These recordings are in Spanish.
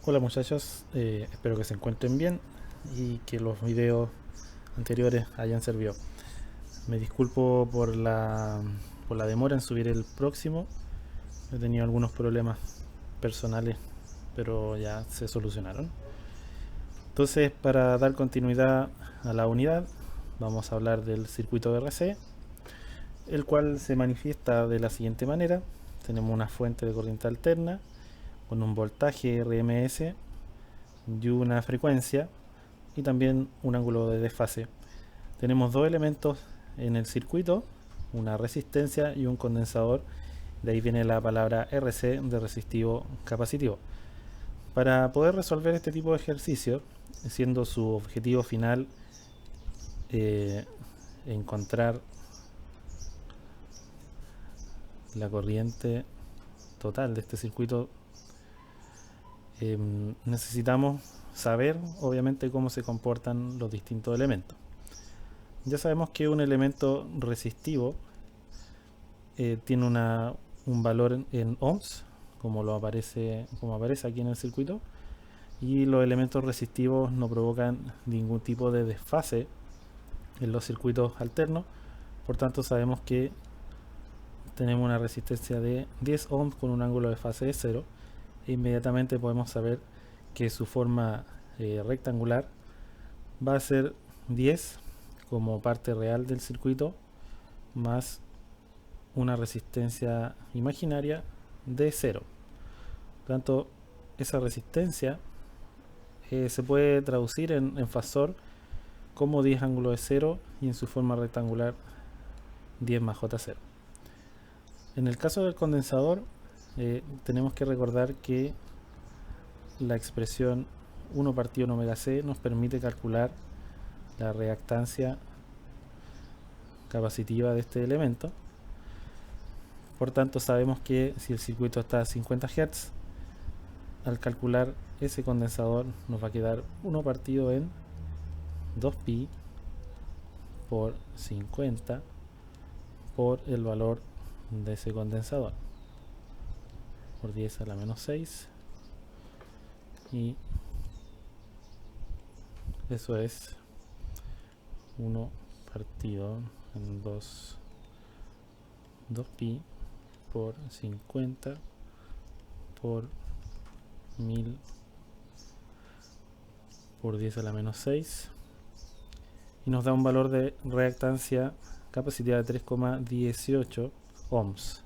Hola muchachos, espero que se encuentren bien y que los videos anteriores hayan servido. Me disculpo por la demora en subir el próximo. He tenido algunos problemas personales, pero ya se solucionaron. Entonces, para dar continuidad a la unidad, vamos a hablar del circuito de RC, el cual se manifiesta de la siguiente manera. Tenemos una fuente de corriente alterna con un voltaje RMS y una frecuencia y también un ángulo de desfase. Tenemos dos elementos en el circuito, una resistencia y un condensador. De ahí viene la palabra RC de resistivo capacitivo. Para poder resolver este tipo de ejercicio, siendo su objetivo final eh, encontrar la corriente total de este circuito, necesitamos saber obviamente cómo se comportan los distintos elementos. Ya sabemos que un elemento resistivo tiene un valor en ohms, como aparece aquí en el circuito, y los elementos resistivos no provocan ningún tipo de desfase en los circuitos alternos. Por tanto, sabemos que tenemos una resistencia de 10 ohms con un ángulo de fase de 0 e inmediatamente podemos saber que su forma rectangular va a ser 10 como parte real del circuito más una resistencia imaginaria de 0. Por tanto, esa resistencia se puede traducir en fasor como 10 ángulo de 0 y en su forma rectangular 10 más J0. En el caso del condensador, tenemos que recordar que la expresión 1 partido en omega c nos permite calcular la reactancia capacitiva de este elemento. Por tanto, sabemos que si el circuito está a 50 Hz, al calcular ese condensador nos va a quedar 1 partido en 2pi por 50 por el valor de ese condensador, por 10 a la menos 6, y eso es 1 partido en 2pi por 50 por 1000 por 10 a la menos 6, y nos da un valor de reactancia capacitiva de 3,18 ohms.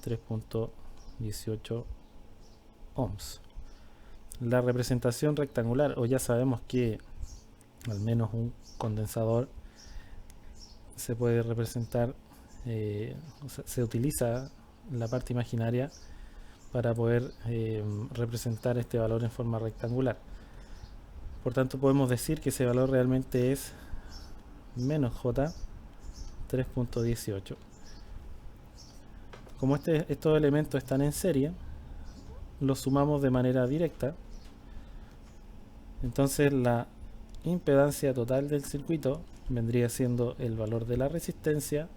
3.18 ohms. La representación rectangular, o ya sabemos que al menos un condensador se puede representar, o sea, se utiliza la parte imaginaria para poder representar este valor en forma rectangular. Por tanto, podemos decir que ese valor realmente es menos J 3.18. Como estos elementos están en serie, los sumamos de manera directa. Entonces la impedancia total del circuito vendría siendo el valor de la resistencia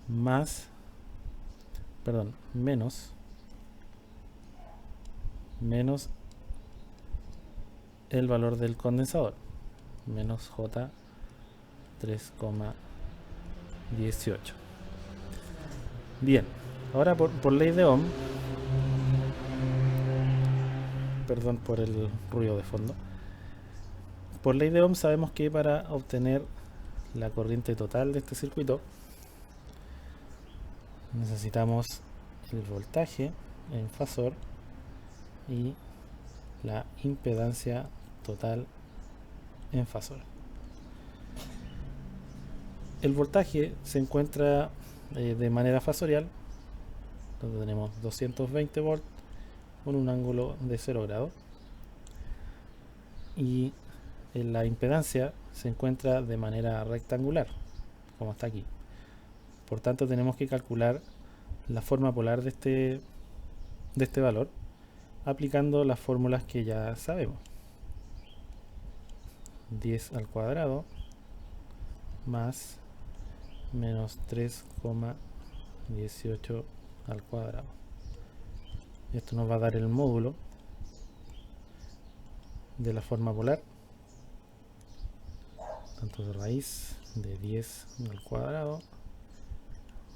menos el valor del condensador, menos J 3,18. Bien, ahora por ley de Ohm, perdón por el ruido de fondo, por ley de Ohm sabemos que para obtener la corriente total de este circuito necesitamos el voltaje en fasor y la impedancia total en fasor. El voltaje se encuentra de manera fasorial, donde tenemos 220 volts con un ángulo de 0 grados, y la impedancia se encuentra de manera rectangular, como está aquí. Por tanto, tenemos que calcular la forma polar de este valor aplicando las fórmulas que ya sabemos. 10 al cuadrado más menos 3,18 al cuadrado. Esto nos va a dar el módulo de la forma polar, tanto de raíz de 10 al cuadrado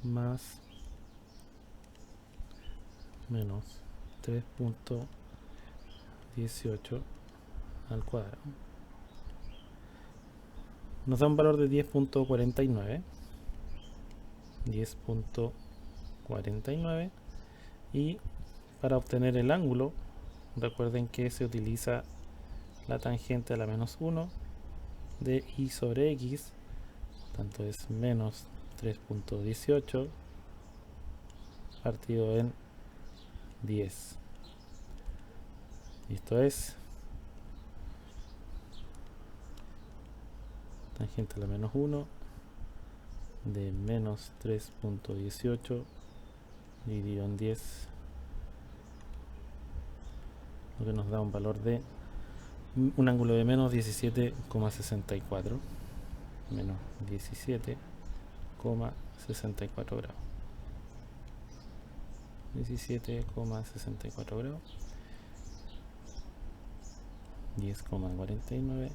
más menos 3.18 al cuadrado. Nos da un valor de 10.49. 10.49. Y para obtener el ángulo, recuerden que se utiliza la tangente a la menos 1 de y sobre x, tanto es menos 3.18 partido en 10. Y esto es tangente a la menos 1 de menos 3.18 dividido en 10, lo que nos da un valor de un ángulo de menos 17,64. Menos 17,64 grados. 17,64 grados. 10,49.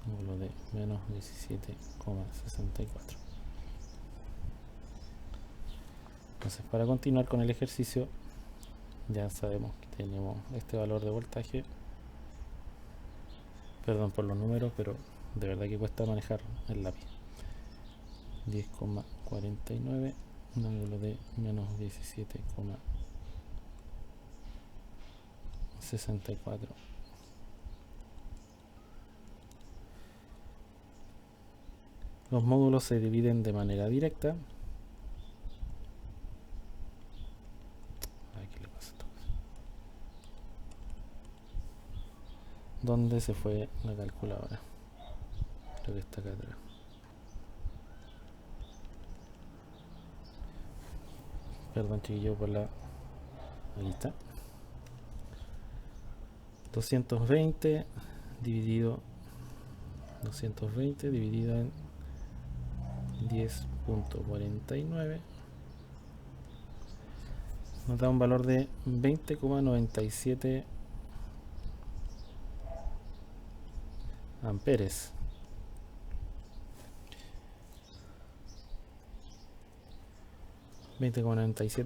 Ángulo de menos 17,64. Entonces, para continuar con el ejercicio, ya sabemos que tenemos este valor de voltaje. Perdón por los números, pero de verdad que cuesta manejar el lápiz. 10,49, un ángulo de menos 17,64. Los módulos se dividen de manera directa. Ay, ¿qué le pasa a esta cosa? ¿Dónde se fue la calculadora? Creo que está acá atrás. Perdón, chiquillo, por la... Ahí está. 220 dividido en 10.49 nos da un valor de 20,97 amperes.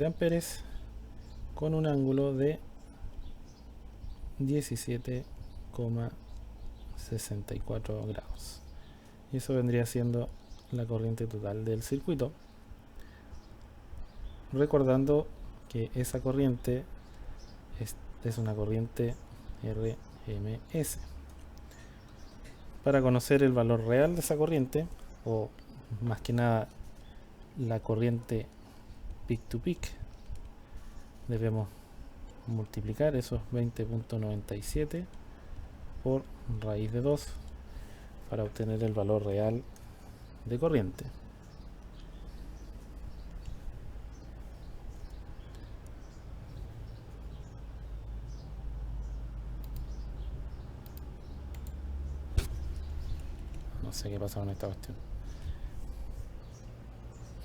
Amperes con un ángulo de 17,64 grados. Y eso vendría siendo la corriente total del circuito. Recordando que esa corriente es una corriente RMS. Para conocer el valor real de esa corriente, o más que nada la corriente peak to peak, debemos multiplicar esos 20.97 por raíz de 2 para obtener el valor real de corriente. No sé qué pasa con esta cuestión.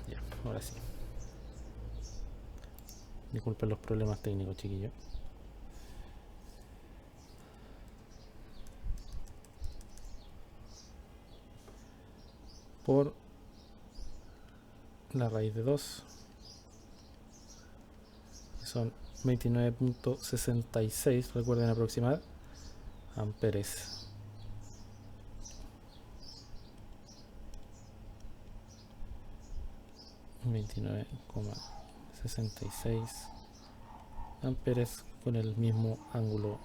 Ya, ahora sí. Disculpen los problemas técnicos, chiquillos. Por la raíz de 2, que son 29.66, recuerden aproximar, amperes. $29,66 amperes con el mismo ángulo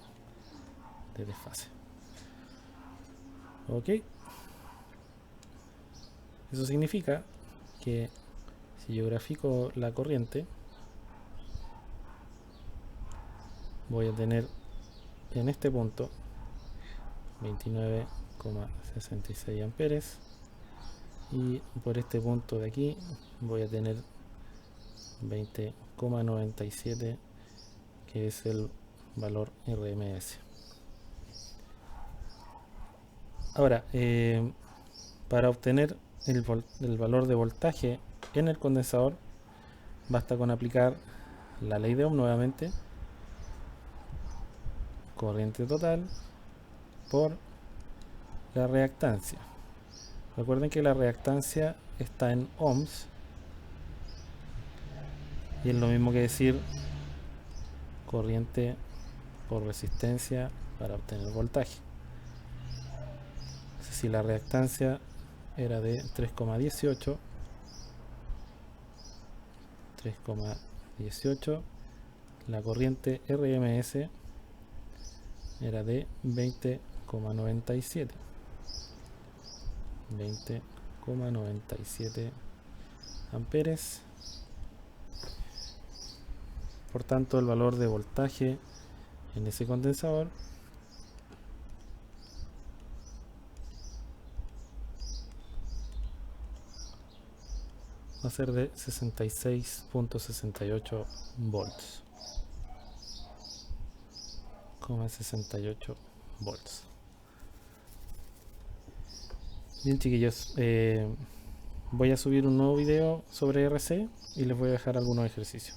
de desfase. Ok, eso significa que si yo grafico la corriente, voy a tener en este punto 29,66 amperes, y por este punto de aquí voy a tener 20,97, que es el valor RMS. Ahora, para obtener el valor de voltaje en el condensador, basta con aplicar la ley de Ohm nuevamente. Corriente total por la reactancia. Recuerden que la reactancia está en ohms y es lo mismo que decir corriente por resistencia para obtener voltaje. Si la reactancia era de 3,18, la corriente RMS era de 20,97 amperes. Por tanto, el valor de voltaje en ese condensador va a ser de 66.68 volts. 68 volts. Bien, chiquillos, voy a subir un nuevo video sobre RC y les voy a dejar algunos ejercicios.